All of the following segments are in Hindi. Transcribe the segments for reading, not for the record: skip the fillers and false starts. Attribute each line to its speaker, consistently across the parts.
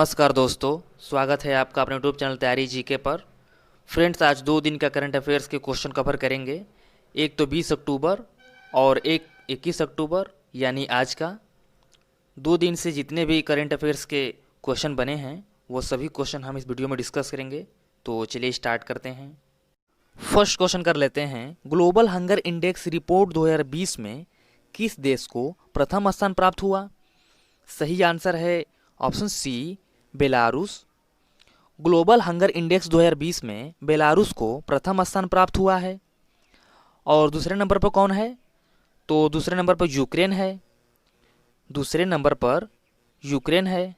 Speaker 1: नमस्कार दोस्तों, स्वागत है आपका अपने यूट्यूब चैनल तैयारी जीके पर। फ्रेंड्स, आज 2 दिन का करंट अफेयर्स के क्वेश्चन कवर करेंगे। एक तो 20 अक्टूबर और एक 21 अक्टूबर यानी आज का। 2 दिन से जितने भी करंट अफेयर्स के क्वेश्चन बने हैं वो सभी क्वेश्चन हम इस वीडियो में डिस्कस करेंगे। तो चलिए स्टार्ट करते हैं। फर्स्ट क्वेश्चन कर लेते हैं। ग्लोबल हंगर इंडेक्स रिपोर्ट 2020 में किस देश को प्रथम स्थान प्राप्त हुआ? सही आंसर है option C, Belarus. Global hunger index 2020 में बेलारूस को प्रथम स्थान प्राप्त हुआ है। और दूसरे नंबर पर कौन है? तो दूसरे नंबर पर यूक्रेन है। दूसरे नंबर पर यूक्रेन है।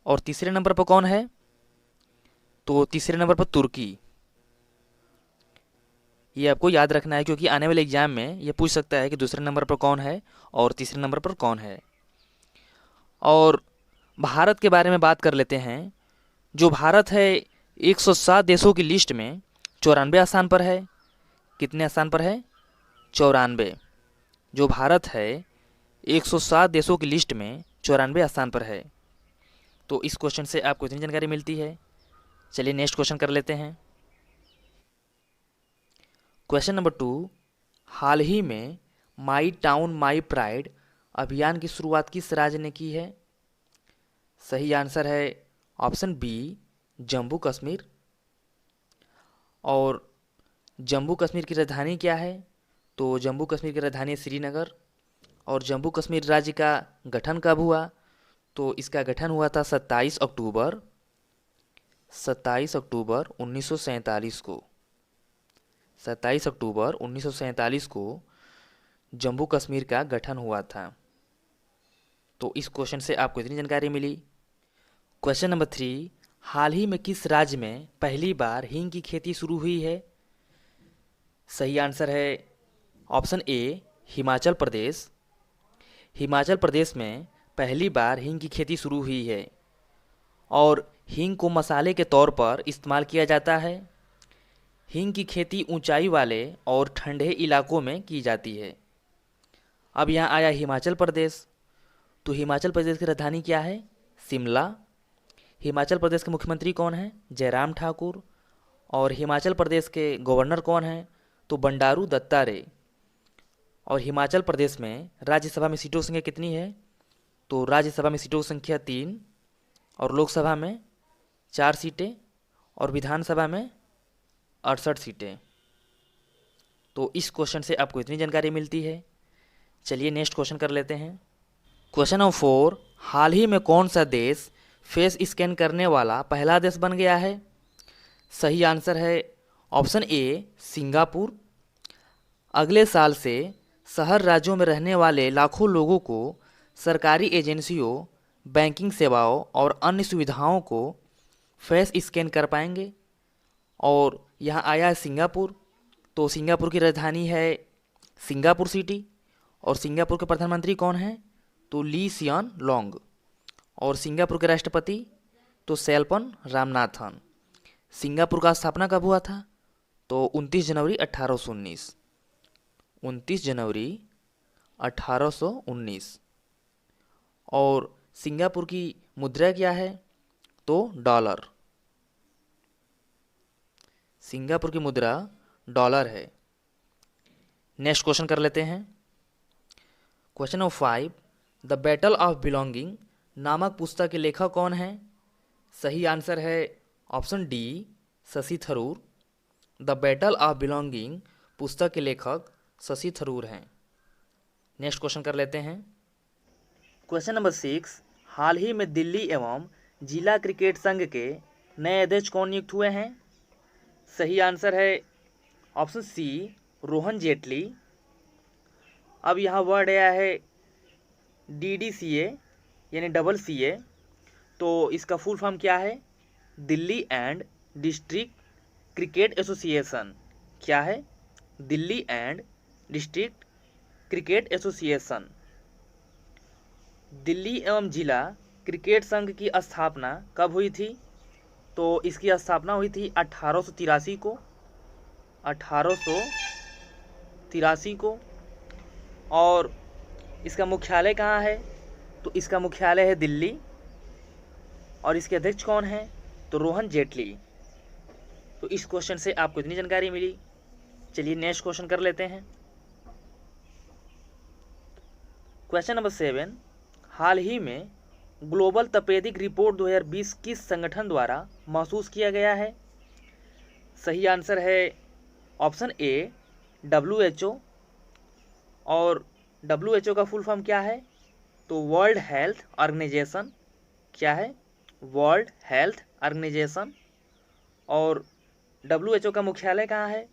Speaker 1: और तीसरे नंबर पर कौन है? तो तीसरे नंबर पर तुर्की। ये आपको याद रखना है क्योंकि आने वाले एग्जाम में ये पूछ सकता है कि दूसरे नंबर पर कौन है और तीसरे नंबर पर कौन है। और भारत के बारे में बात कर लेते हैं। जो भारत है 107 देशों की लिस्ट में 94 स्थान पर है। कितने स्थान पर है? 94। जो भारत है 107 देशों की लिस्ट में 94 स्थान पर है। तो इस क्वेश्चन से आपको इतनी जानकारी मिलती है। चलिए नेक्स्ट क्वेश्चन कर लेते हैं। क्वेश्चन नंबर 2, हाल ही में माई टाउन माई प्राइड अभियान की शुरुआत किस राज्य ने की है? सही आंसर है ऑप्शन बी, जम्मू कश्मीर। और जम्मू कश्मीर की राजधानी क्या है? तो जम्मू कश्मीर की राजधानी है श्रीनगर। और जम्मू कश्मीर राज्य का गठन कब हुआ? तो इसका गठन हुआ था 27 अक्टूबर 1947 को। 27 अक्टूबर 1947 को जम्मू कश्मीर का गठन हुआ था। तो इस क्वेश्चन से आपको इतनी जानकारी मिली। क्वेश्चन नंबर 3, हाल ही में किस राज्य में पहली बार हींग की खेती शुरू हुई है? सही आंसर है ऑप्शन ए, हिमाचल प्रदेश। हिमाचल प्रदेश में पहली बार हींग की खेती शुरू हुई है। और हींग को मसाले के तौर पर इस्तेमाल किया जाता है। हींग की खेती ऊंचाई वाले और ठंडे इलाकों में की जाती है। अब यहाँ आया हिमाचल प्रदेश। तो हिमाचल प्रदेश की राजधानी क्या है? शिमला। हिमाचल प्रदेश के मुख्यमंत्री कौन हैं? जयराम ठाकुर। और हिमाचल प्रदेश के गवर्नर कौन हैं? तो बंडारू दत्तात्रेय। और हिमाचल प्रदेश में राज्यसभा में सीटों की संख्या कितनी है? तो राज्यसभा में सीटों की संख्या 3 और लोकसभा में 4 सीटें और विधानसभा में 68 सीटें। तो इस क्वेश्चन से आपको इतनी जानकारी मिलती है। चलिए नेक्स्ट क्वेश्चन कर लेते हैं। क्वेश्चन नंबर 4, हाल ही में कौन सा देश फेस स्कैन करने वाला पहला देश बन गया है? सही आंसर है ऑप्शन ए, सिंगापुर। अगले साल से शहर राज्यों में रहने वाले लाखों लोगों को सरकारी एजेंसियों, बैंकिंग सेवाओं और अन्य सुविधाओं को फेस स्कैन कर पाएंगे। और यहाँ आया है सिंगापुर। तो सिंगापुर की राजधानी है सिंगापुर सिटी। और सिंगापुर के प्रधानमंत्री कौन हैं? तो ली सियान लोंग। और सिंगापुर के राष्ट्रपति तो सेल्पन रामनाथन। सिंगापुर का स्थापना कब हुआ था? तो 29 जनवरी 1819। 29 जनवरी 1819। और सिंगापुर की मुद्रा क्या है? तो डॉलर। सिंगापुर की मुद्रा डॉलर है। नेक्स्ट क्वेश्चन कर लेते हैं। Question number 5, the battle of belonging नामक पुस्तक के लेखक कौन है? सही आंसर है option D, Shashi Tharoor. The battle of belonging पुस्तक के लेखक शशि थरूर हैं। नेक्स्ट क्वेश्चन कर लेते हैं। क्वेश्चन नंबर 6, हाल ही में दिल्ली एवं जिला क्रिकेट संघ के नए अध्यक्ष कौन नियुक्त हुए हैं? सही आंसर है ऑप्शन सी, रोहन जेटली। अब यहाँ वर्ड आया है DDCA यानी डबल CA। तो इसका फुल फॉर्म क्या है? Delhi and district cricket association. क्या है? Delhi and district cricket association. Delhi एवं जिला क्रिकेट संघ की स्थापना कब हुई थी? तो इसकी स्थापना हुई थी 1883 को। 1883 को। और इसका मुख्यालय कहाँ है? तो इसका मुख्यालय है दिल्ली। और इसके अध्यक्ष कौन हैं? तो रोहन जेटली। तो इस क्वेश्चन से आपको इतनी जानकारी मिली। चलिए नेक्स्ट क्वेश्चन कर लेते हैं। क्वेश्चन नंबर 7, हाल ही में ग्लोबल तपेदिक रिपोर्ट 2020 किस संगठन द्वारा महसूस किया गया है? सही आंसर है ऑप्शन ए WHO। और WHO का फुल फॉर्म क्या है? तो वर्ल्ड हेल्थ ऑर्गेनाइजेशन। क्या है? World health organisation. और WHO का मुख्यालय कहाँ है?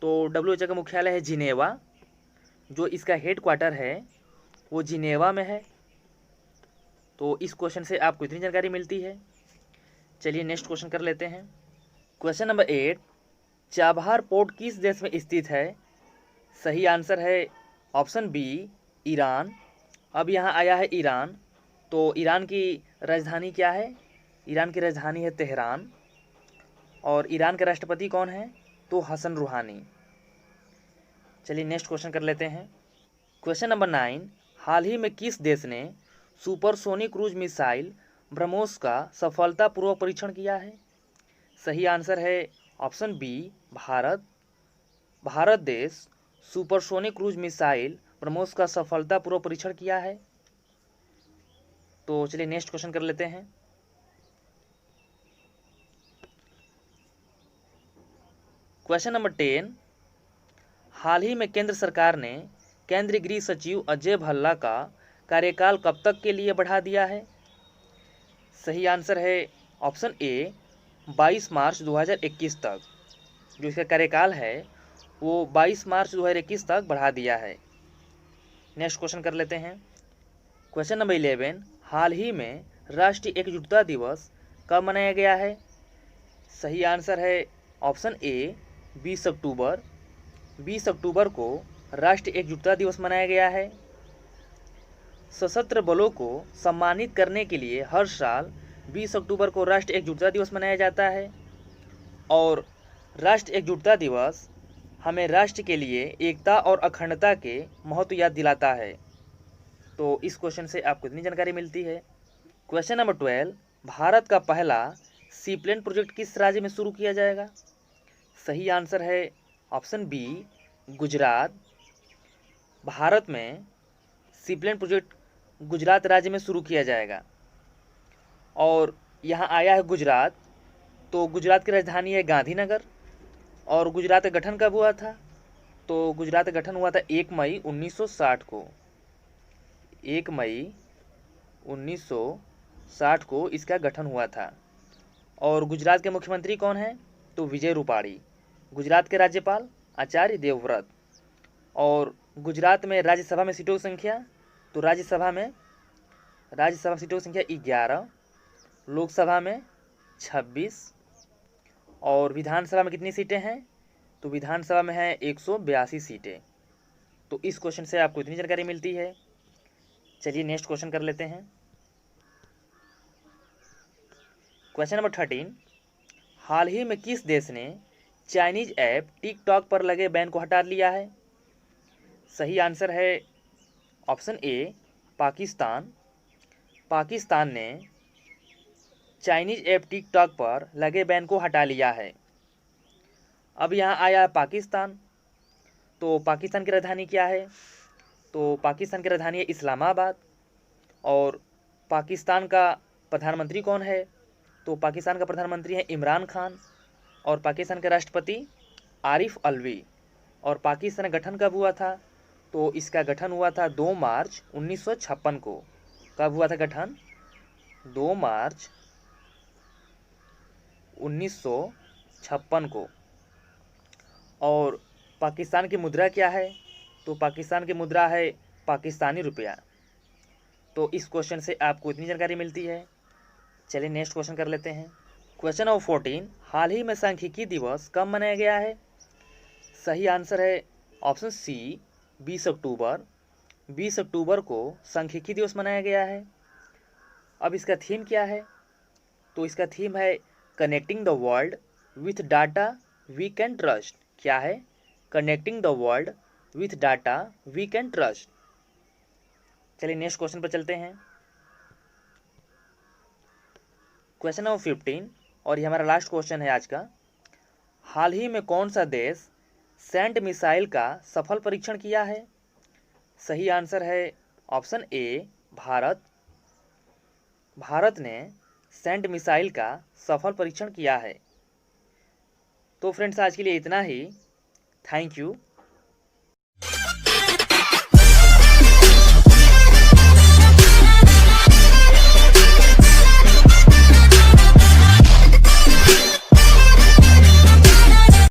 Speaker 1: तो WHO का मुख्यालय है जिनेवा। जो इसका हेड क्वार्टर है वो जिनेवा में है। तो इस क्वेश्चन से आपको इतनी जानकारी मिलती है। चलिए नेक्स्ट क्वेश्चन कर लेते हैं। क्वेश्चन नंबर 8, चाबहार पोर्ट किस देश में स्थित है? सही आंसर है ऑप्शन बी ईरान। अब यहाँ आया है ईरान। तो ईरान की राजधानी क्या है? ईरान की राजधानी है तेहरान। और ईरान के राष्ट्रपति कौन है? तो हसन रूहानी। चलिए नेक्स्ट क्वेश्चन कर लेते हैं। क्वेश्चन नंबर 9, हाल ही में किस देश ने सुपरसोनिक क्रूज मिसाइल ब्रह्मोस का सफलतापूर्वक परीक्षण किया है? सही आंसर है ऑप्शन बी भारत। भारत देश सुपरसोनिक क्रूज मिसाइल ब्रह्मोस का सफलतापूर्वक परीक्षण किया है। तो चलिए नेक्स्ट क्वेश्चन कर लेते हैं। क्वेश्चन नंबर 10, हाल ही में केंद्र सरकार ने केंद्रीय गृह सचिव अजय भल्ला का कार्यकाल कब तक के लिए बढ़ा दिया है? सही आंसर है ऑप्शन ए 22 मार्च 2021 तक। जो इसका कार्यकाल है वो 22 मार्च 2021 तक बढ़ा दिया है। नेक्स्ट क्वेश्चन कर लेते हैं। क्वेश्चन नंबर 11, हाल ही में राष्ट्रीय एकजुटता दिवस कब मनाया गया है? सही आंसर है ऑप्शन ए 20 अक्टूबर। 20 अक्टूबर को राष्ट्रीय एकजुटता दिवस मनाया गया है। सशस्त्र बलों को सम्मानित करने के लिए हर साल 20 अक्टूबर को राष्ट्रीय एकजुटता दिवस मनाया जाता है। और राष्ट्रीय एकजुटता दिवस हमें राष्ट्र के लिए एकता और अखंडता के महत्व याद दिलाता है। तो इस क्वेश्चन से आपको इतनी जानकारी मिलती है। क्वेश्चन नंबर 12, भारत का पहला सीप्लेन प्रोजेक्ट किस राज्य में शुरू किया जाएगा? सही आंसर है ऑप्शन बी गुजरात। भारत में सीप्लेन प्रोजेक्ट गुजरात राज्य में शुरू किया जाएगा। और यहाँ आया है गुजरात। तो गुजरात की राजधानी है गांधीनगर। और गुजरात का गठन कब हुआ था? तो गुजरात का गठन हुआ था 1 मई 1960 को। 1 मई 1960 को इसका गठन हुआ था। और गुजरात के मुख्यमंत्री कौन हैं? तो विजय रूपाणी। गुजरात के राज्यपाल आचार्य देवव्रत। और गुजरात में राज्यसभा में सीटों की संख्या, तो राज्यसभा सीटों की संख्या 11, लोकसभा में 26 और विधानसभा में कितनी सीटें हैं? तो विधानसभा में है 182 सीटें। तो इस क्वेश्चन से आपको इतनी जानकारी मिलती है। चलिए नेक्स्ट क्वेश्चन कर लेते हैं। क्वेश्चन नंबर 13, हाल ही में किस देश ने चाइनीज ऐप टिकटॉक पर लगे बैन को हटा लिया है? सही आंसर है ऑप्शन ए पाकिस्तान। पाकिस्तान ने चाइनीज ऐप टिकटॉक पर लगे बैन को हटा लिया है। अब यहाँ आया पाकिस्तान। तो पाकिस्तान की राजधानी क्या है? तो पाकिस्तान की राजधानी है इस्लामाबाद। और पाकिस्तान का प्रधानमंत्री कौन है? तो पाकिस्तान का प्रधानमंत्री है इमरान खान। और पाकिस्तान के राष्ट्रपति आरिफ अलवी। और पाकिस्तान का गठन कब हुआ था? तो इसका गठन हुआ था 2 मार्च 1956 को। कब हुआ था गठन? 2 मार्च 1956 को। और पाकिस्तान की मुद्रा क्या है? तो पाकिस्तान की मुद्रा है पाकिस्तानी रुपया। तो इस क्वेश्चन से आपको इतनी जानकारी मिलती है। चलिए नेक्स्ट क्वेश्चन कर लेते हैं। क्वेश्चन नंबर 14, हाल ही में सांख्यिकी दिवस कब मनाया गया है? सही आंसर है ऑप्शन सी 20 अक्टूबर। 20 अक्टूबर को सांख्यिकी दिवस मनाया गया है। अब इसका थीम क्या है? तो इसका थीम है connecting the world with data we can trust. क्या है? Connecting the world with data we can trust. चलिए नेक्स्ट क्वेश्चन पर चलते हैं। क्वेश्चन नंबर 15 और ये हमारा लास्ट क्वेश्चन है आज का। हाल ही में कौन सा देश सैंड मिसाइल का सफल परीक्षण किया है? सही आंसर है ऑप्शन ए भारत। भारत ने सैंड मिसाइल का सफल परीक्षण किया है। तो फ्रेंड्स आज के लिए इतना ही। Thank you.